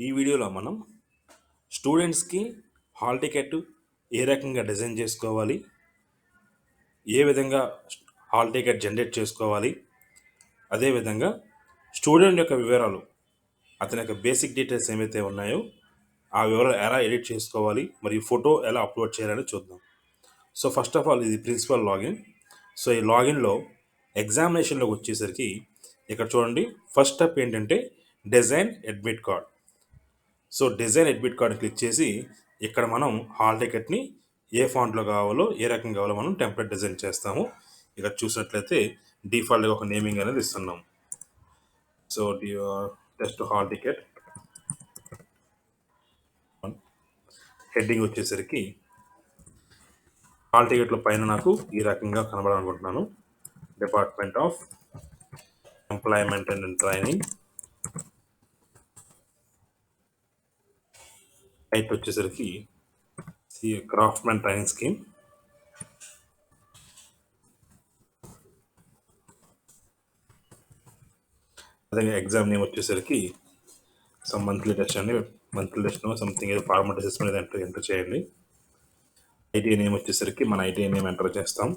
ఈ వీడియోలో మనం స్టూడెంట్స్కి హాల్ టికెట్ ఏ రకంగా డిజైన్ చేసుకోవాలి, ఏ విధంగా హాల్ టికెట్ జనరేట్ చేసుకోవాలి, అదేవిధంగా స్టూడెంట్ యొక్క వివరాలు, అతని యొక్క బేసిక్ డీటెయిల్స్ ఏవైతే ఉన్నాయో ఆ వివరాలు ఎలా ఎడిట్ చేసుకోవాలి మరియు ఫోటో ఎలా అప్లోడ్ చేయాలని చూద్దాం. సో ఫస్ట్ ఆఫ్ ఆల్ ఇది ప్రిన్సిపల్ లాగిన్. సో ఈ లాగిన్లో ఎగ్జామినేషన్లోకి వచ్చేసరికి ఇక్కడ చూడండి, ఫస్ట్ స్టెప్ ఏంటంటే design admit card. So design admit card click చేసి ఇక్కడ మనం హాల్ టికెట్ని ఏ ఫాంట్లో కావాలో, ఏ రకంగా కావాలో మనం టెంప్లెట్ డిజైన్ చేస్తాము. ఇక్కడ చూసినట్లయితే డిఫాల్ట్గా ఒక నేమింగ్ అనేది ఇస్తున్నాం. So test hall ticket, heading వచ్చేసరికి హాల్ టికెట్లో పైన నాకు ఈ రకంగా కనబడాలనుకుంటున్నాను, department of employment and training. Height వచ్చేసరికి క్రాఫ్ట్మెన్ ట్రైనింగ్ స్కీమ్. అదే ఎగ్జామ్ నేమ్ వచ్చేసరికి మంత్లీ టెస్ట్ అండి, మంత్లీ టెస్ట్ సంథింగ్ ఏదో ఫార్మాట్ అసెస్మెంట్ ఎంటర్ చేయండి. ఐటీఐ నేమ్ వచ్చేసరికి మన ఐటీఐ నేమ్ ఎంటర్ చేస్తాం.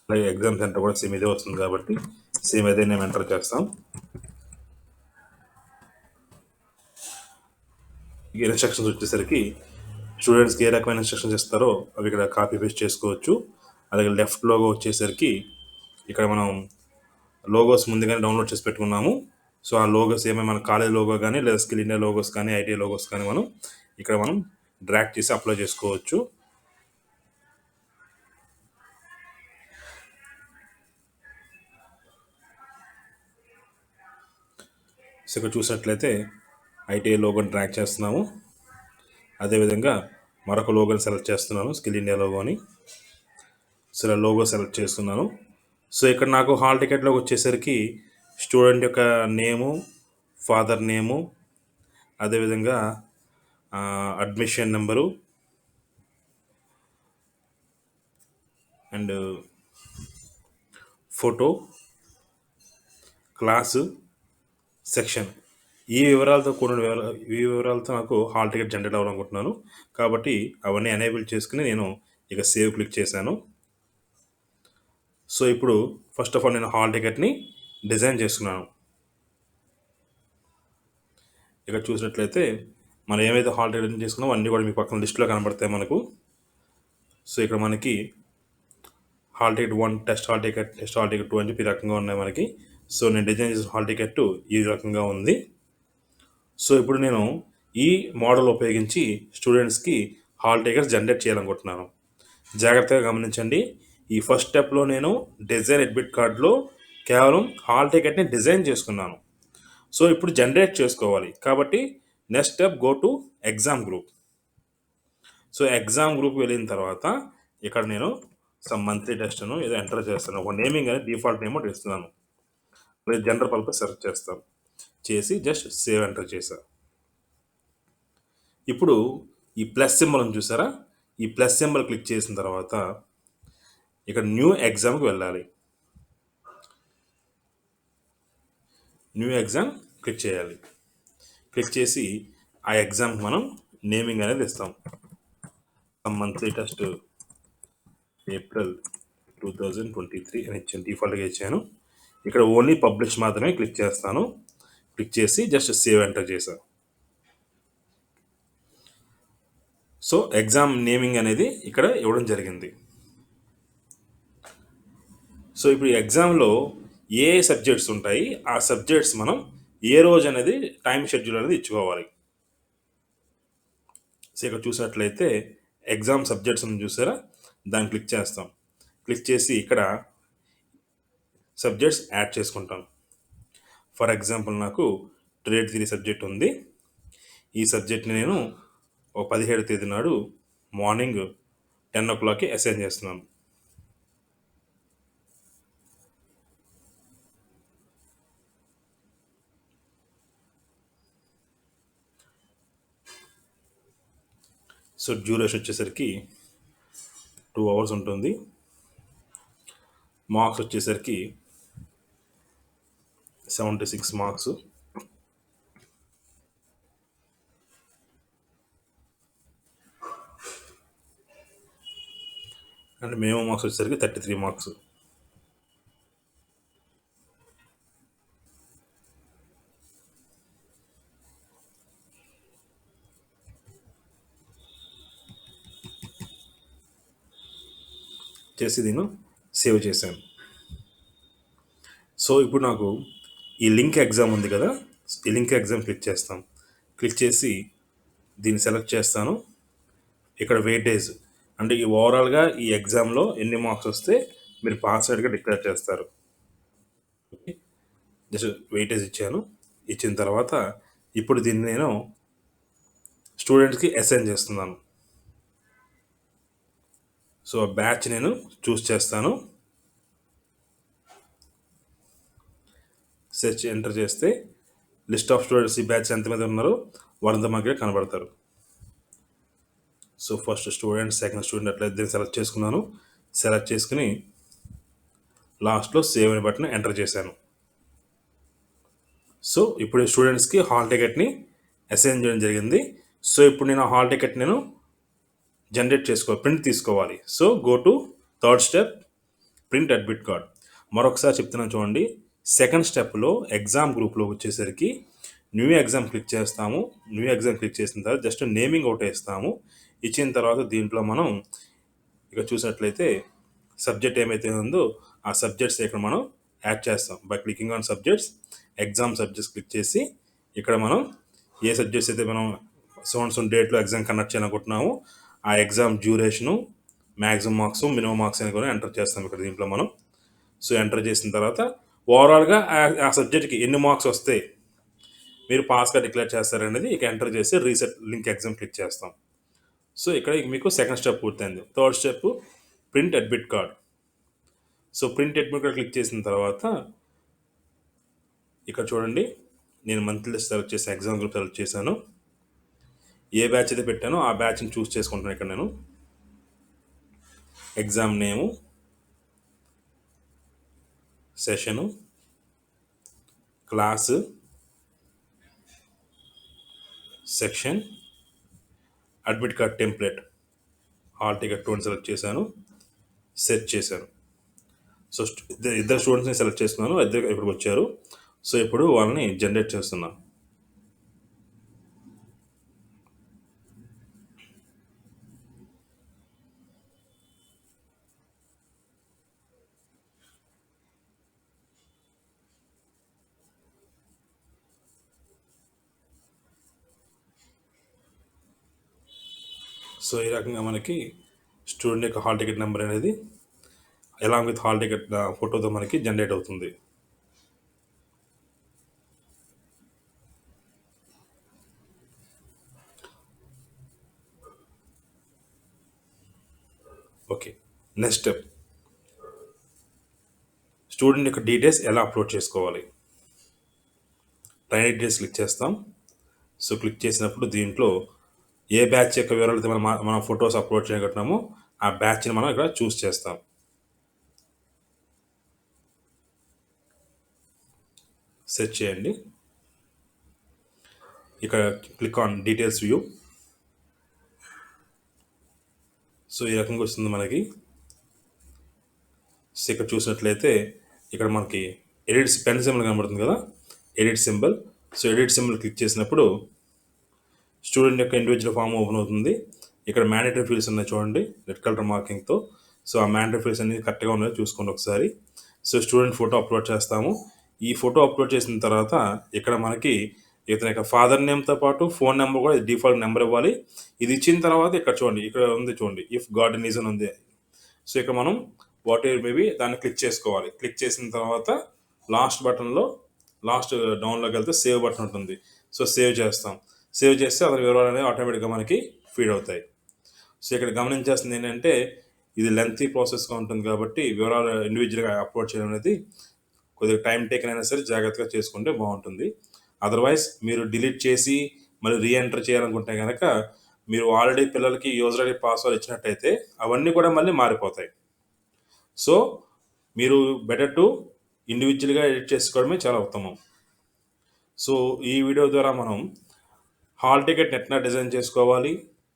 అలాగే ఎగ్జామ్ సెంటర్ కూడా సేమ్ ఇదే వస్తుంది కాబట్టి సేమ్ అదే నేమ్ ఎంటర్ చేస్తాం. ఇన్స్ట్రక్షన్స్ వచ్చేసరికి స్టూడెంట్స్కి ఏ రకమైన ఇన్స్ట్రక్షన్స్ ఇస్తారో అవి ఇక్కడ కాపీ పేస్ట్ చేసుకోవచ్చు. అలాగే లెఫ్ట్ లోగో వచ్చేసరికి ఇక్కడ మనం లోగోస్ ముందుగానే డౌన్లోడ్ చేసి పెట్టుకున్నాము. సో ఆ లోగోస్ ఏమైనా మన కాలేజ్ లోగో కానీ లేదా స్కిల్ ఇండియా లోగోస్ కానీ ఐటీఐ లోగోస్ కానీ మనం డ్రాగ్ చేసి అప్లై చేసుకోవచ్చు. సో ఇక్కడ చూసినట్లయితే ఐటీఐ లోగోని డ్రాగ్ చేస్తున్నాము. అదేవిధంగా మరొక లోగోని సెలెక్ట్ చేస్తున్నాను, స్కిల్ ఇండియా లోగోని. సో ఇలా లోగో సెలెక్ట్ చేస్తున్నాను. సో ఇక్కడ నాకు హాల్ టికెట్లోకి వచ్చేసరికి స్టూడెంట్ యొక్క నేము, ఫాదర్ నేము, అదేవిధంగా admission number and photo, class, section, ఈ వివరాలతో నాకు హాల్ టికెట్ జనరేట్ అవ్వాలనుకుంటున్నాను. కాబట్టి అవన్నీ ఎనేబుల్ చేసుకుని నేను ఇక సేవ్ క్లిక్ చేశాను. సో ఇప్పుడు ఫస్ట్ ఆఫ్ ఆల్ నేను హాల్ టికెట్ని డిజైన్ చేస్తున్నాను. ఇక్కడ చూసినట్లయితే మనం ఏమైతే హాల్ టికెట్ డిజైన్ చేసుకున్నామో అన్నీ కూడా మీకు పక్కన లిస్టులో కనబడతాయి మనకు. సో ఇక్కడ మనకి hall ticket 1, test hall ticket, test hall ticket 2 అని చెప్పి ఈ రకంగా ఉన్నాయి మనకి. సో నేను డిజైన్ చేసిన హాల్ టికెట్ ఈ రకంగా ఉంది. సో ఇప్పుడు నేను ఈ మోడల్ ఉపయోగించి స్టూడెంట్స్కి హాల్ టికెట్స్ జనరేట్ చేయాలనుకుంటున్నాను. జాగ్రత్తగా గమనించండి, ఈ ఫస్ట్ స్టెప్లో నేను డిజైన్ అడ్మిట్ కార్డ్లో కేవలం హాల్ టికెట్ని డిజైన్ చేసుకున్నాను. సో ఇప్పుడు జనరేట్ చేసుకోవాలి కాబట్టి next step go to exam group. So exam group వెళ్ళిన తర్వాత ఇక్కడ నేను మంత్లీ టెస్ట్ను ఏదో ఎంటర్ చేస్తాను. ఒక నేమింగ్ అనేది డిఫాల్ట్ నేమ్ ఒకటి ఇస్తున్నాను. జనరల్ పర్పస్ సెర్చ్ చేస్తాను, చేసి జస్ట్ సేవ్ ఎంటర్ చేశాను. ఇప్పుడు ఈ ప్లస్ సింబల్ని చూసారా, ఈ ప్లస్ సింబల్ క్లిక్ చేసిన తర్వాత ఇక్కడ న్యూ ఎగ్జామ్కి వెళ్ళాలి. న్యూ ఎగ్జామ్ క్లిక్ చేయాలి. క్లిక్ చేసి ఆ ఎగ్జామ్కి మనం నేమింగ్ అనేది ఇస్తాం. మంత్లీ టెస్ట్ ఏప్రిల్ 2023 అని ఇచ్చాను, డిఫాల్ట్గా ఇచ్చాను. ఇక్కడ ఓన్లీ పబ్లిష్ మాత్రమే క్లిక్ చేస్తాను. క్లిక్ చేసి జస్ట్ సేవ్ ఎంటర్ చేశాను. సో ఎగ్జామ్ నేమింగ్ అనేది ఇక్కడ ఇవ్వడం జరిగింది. సో ఇప్పుడు ఎగ్జామ్లో ఏ సబ్జెక్ట్స్ ఉంటాయి, ఆ సబ్జెక్ట్స్ మనం ఏ రోజు అనేది టైం షెడ్యూల్ అనేది ఇచ్చుకోవాలి. సో ఇక్కడ చూసినట్లయితే ఎగ్జామ్ సబ్జెక్ట్స్ అని చూసారా, దాన్ని క్లిక్ చేస్తాం. క్లిక్ చేసి ఇక్కడ సబ్జెక్ట్స్ యాడ్ చేసుకుంటాం. ఫర్ ఎగ్జాంపుల్ నాకు ట్రేడ్ థియరీ సబ్జెక్ట్ ఉంది. ఈ సబ్జెక్ట్ని నేను 17వ తేదీ నాడు మార్నింగ్ 10 o'clockకి అసైన్ చేస్తున్నాను. సో డ్యూరేషన్ వచ్చేసరికి 2 hours ఉంటుంది. మార్క్స్ వచ్చేసరికి 76 మార్క్స్. అండ్ మినిమం మార్క్స్ వచ్చేసరికి 33 మార్క్స్. చేసి నేను సేవ్ చేశాను. సో ఇప్పుడు నాకు ఈ లింక్ ఎగ్జామ్ ఉంది కదా, ఈ లింక్ ఎగ్జామ్ క్లిక్ చేస్తాం. క్లిక్ చేసి దీన్ని సెలెక్ట్ చేస్తాను. ఇక్కడ వెయిటేజ్ అంటే ఈ ఓవరాల్గా ఈ ఎగ్జామ్లో ఎన్ని మార్క్స్ వస్తే మీరు పాస్ అయినట్టుగా డిక్లేర్ చేస్తారు. ఓకే, జస్ట్ వెయిటేజ్ ఇచ్చాను. ఇచ్చిన తర్వాత ఇప్పుడు దీన్ని నేను స్టూడెంట్స్కి అసైన్ చేస్తున్నాను. సో బ్యాచ్ నేను చూస్ చేస్తాను. సెర్చ్ ఎంటర్ చేస్తే లిస్ట్ ఆఫ్ స్టూడెంట్స్ ఈ బ్యాచ్ ఎంతమంది ఉన్నారో వాళ్ళంతా మనకి కనబడతారు. So first student, second student అట్లా ఇద్దరు సెలెక్ట్ చేసుకున్నాను. సెలెక్ట్ చేసుకుని లాస్ట్లో సేవ్ అనే బటన్ ఎంటర్ చేశాను. సో ఇప్పుడు స్టూడెంట్స్కి హాల్ టికెట్ని అసైన్ చేయడం జరిగింది. సో ఇప్పుడు నేను ఆ హాల్ టికెట్ నేను జనరేట్ చేసుకోవాలి, ప్రింట్ తీసుకోవాలి. So go to third step, print admit card. మరొకసారి చెప్తున్నాను చూడండి. సెకండ్ స్టెప్లో ఎగ్జామ్ గ్రూప్లో వచ్చేసరికి న్యూ ఎగ్జామ్ క్లిక్ చేస్తాము. న్యూ ఎగ్జామ్ క్లిక్ చేసిన తర్వాత జస్ట్ నేమింగ్ ఒకటే ఇస్తాము. ఇచ్చిన తర్వాత దీంట్లో మనం ఇక చూసినట్లయితే సబ్జెక్ట్ ఏమైతే ఉందో ఆ సబ్జెక్ట్స్ ఇక్కడ మనం యాడ్ చేస్తాం. By clicking on subjects, exam subjects click చేసి ఇక్కడ మనం ఏ సబ్జెక్ట్స్ అయితే మనం సోన్ డేట్లో ఎగ్జామ్ కండక్ట్ చేయాలనుకుంటున్నామో ఆ exam duration, maximum marks, minimum marks అని కూడా ఎంటర్ చేస్తాం ఇక్కడ దీంట్లో మనం. సో ఎంటర్ చేసిన తర్వాత ఓవరాల్గా ఆ సబ్జెక్ట్కి ఎన్ని మార్క్స్ వస్తే మీరు పాస్గా డిక్లేర్ చేస్తారనేది ఇక ఎంటర్ చేసి రీసెట్ లింక్ ఎగ్జామ్ క్లిక్ చేస్తాం. సో ఇక్కడ మీకు సెకండ్ స్టెప్ పూర్తయింది. Third step print admit card. So print admit card click చేసిన తర్వాత ఇక్కడ చూడండి, నేను మంత్లీ సెలెక్ట్ చేసి ఎగ్జామ్ గ్రూప్ సెలెక్ట్ చేశాను. ఏ బ్యాచ్ అయితే పెట్టానో ఆ బ్యాచ్ని చూస్ చేసుకుంటాను. ఇక్కడ నేను exam name, session, class, section, admit card template, hall ticket 2 select చేశాను. సెర్చ్ చేశాను. సో ఇద్దరు స్టూడెంట్స్ని సెలెక్ట్ చేస్తున్నాను. ఇద్దరు ఇప్పుడు వచ్చారు. సో ఇప్పుడు వాళ్ళని జనరేట్ చేస్తున్నాను. సో ఈ రకంగా మనకి స్టూడెంట్ యొక్క హాల్ టికెట్ నెంబర్ అనేది అలాంగ్ విత్ హాల్ టికెట్ ఫోటోతో మనకి జనరేట్ అవుతుంది. ఓకే, నెక్స్ట్ స్టెప్ స్టూడెంట్ యొక్క డీటెయిల్స్ ఎలా అప్లోడ్ చేసుకోవాలి. ట్రైన్ డీటెయిల్స్ క్లిక్ చేస్తాం. సో క్లిక్ చేసినప్పుడు దీంట్లో ఏ బ్యాచ్ యొక్క వివరాలు అయితే మనం ఫొటోస్ అప్లోడ్ చేయగలుగుతున్నామో ఆ బ్యాచ్ని మనం ఇక్కడ చూస్ చేస్తాం. సెర్చ్ చేయండి. ఇక్కడ click on details view. So ఈ రకంగా వస్తుంది మనకి. సో ఇక్కడ చూసినట్లయితే ఇక్కడ మనకి ఎడిట్ పెన్ సింబల్ కనబడుతుంది కదా, edit symbol. So edit symbol click చేసినప్పుడు స్టూడెంట్ యొక్క ఇండివిజువల్ ఫామ్ ఓపెన్ అవుతుంది. ఇక్కడ మ్యాండేటరీ ఫీల్డ్స్ ఉన్నాయి చూడండి రెడ్ కలర్ మార్కింగ్తో. సో ఆ మ్యాండేటరీ ఫీల్డ్స్ అన్ని కరెక్ట్గా ఉన్నాయో చూసుకోండి ఒకసారి. సో స్టూడెంట్ ఫోటో అప్లోడ్ చేస్తాము. ఈ ఫోటో అప్లోడ్ చేసిన తర్వాత ఇక్కడ మనకి ఇతని యొక్క ఫాదర్ నేమ్తో పాటు ఫోన్ నెంబర్ కూడా డిఫాల్ట్ నెంబర్ ఇవ్వాలి. ఇది ఇచ్చిన తర్వాత ఇక్కడ చూడండి, ఇక్కడ ఉంది చూడండి, ఇఫ్ గార్డెన్ ఈజన్ ఉంది. సో ఇక్కడ మనం వాట్ ఎవర్ మేబీ దాన్ని క్లిక్ చేసుకోవాలి. క్లిక్ చేసిన తర్వాత లాస్ట్ బటన్లో లాస్ట్ డౌన్లోకి వెళ్తే సేవ్ బటన్ ఉంటుంది. సో సేవ్ చేస్తాం. సేవ్ చేస్తే అతని వివరాలు అనేవి ఆటోమేటిక్గా మనకి ఫీడ్ అవుతాయి. సో ఇక్కడ గమనించాల్సింది ఏంటంటే ఇది లెంతీ ప్రాసెస్గా ఉంటుంది కాబట్టి వివరాలు ఇండివిజువల్గా అప్లోడ్ చేయడం అనేది కొద్దిగా టైం టేకన్ అయినా సరే జాగ్రత్తగా చేసుకుంటే బాగుంటుంది. అదర్వైజ్ మీరు డిలీట్ చేసి మళ్ళీ రీఎంటర్ చేయాలనుకుంటే కనుక మీరు ఆల్రెడీ పిల్లలకి యూజర్ ఐడి పాస్వర్డ్ ఇచ్చినట్టయితే అవన్నీ కూడా మళ్ళీ మారిపోతాయి. సో మీరు బెటర్ టు ఇండివిజువల్గా ఎడిట్ చేసుకోవడమే చాలా ఉత్తమం. సో ఈ వీడియో ద్వారా మనం హాల్ టికెట్ని ఎట్లా డిజైన్ చేసుకోవాలి,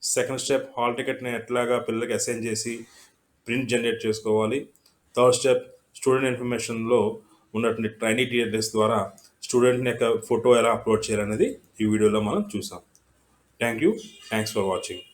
సెకండ్ స్టెప్ హాల్ టికెట్ని ఎట్లాగా పిల్లలకి అసైన్ చేసి ప్రింట్ జనరేట్ చేసుకోవాలి, థర్డ్ స్టెప్ స్టూడెంట్ ఇన్ఫర్మేషన్లో ఉన్నటువంటి ట్రైనింగ్ డీటెయిల్స్ ద్వారా స్టూడెంట్ యొక్క ఫోటో ఎలా అప్లోడ్ చేయాలనేది ఈ వీడియోలో మనం చూసాం. Thank you. Thanks for watching.